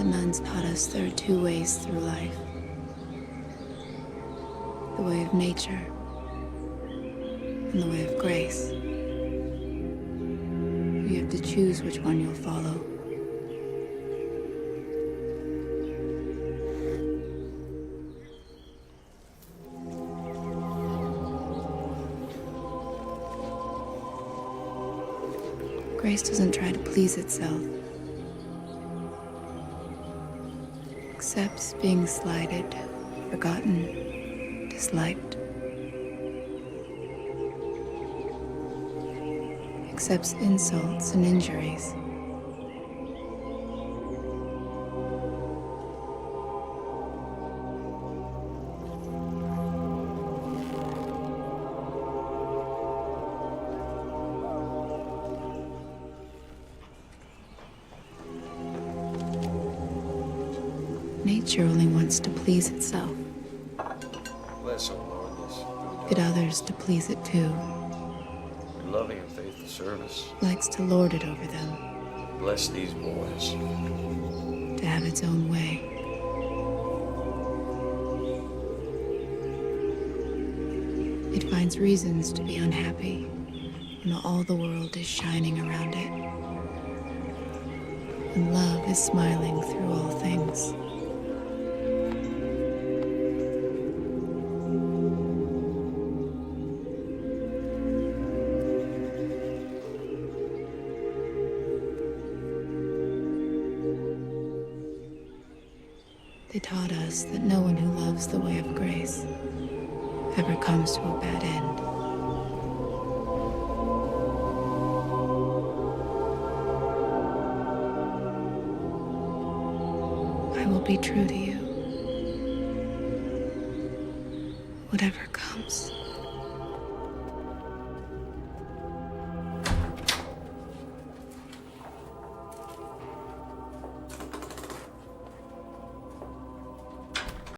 nuns taught us there are two ways through life. The way of nature and the way of grace. You have to choose which one you'll follow. Grace doesn't try to please itself. Accepts being slighted, forgotten, disliked. Accepts insults and injuries. Nature only wants to please itself. Bless, O Lord, this food. Get others to please it too. Your loving and faithful service. Likes to lord it over them. Bless these boys. To have its own way. It finds reasons to be unhappy when all the world is shining around it. And love is smiling through all things. They taught us that no one who loves the way of grace ever comes to a bad end. I will be true to you, whatever comes.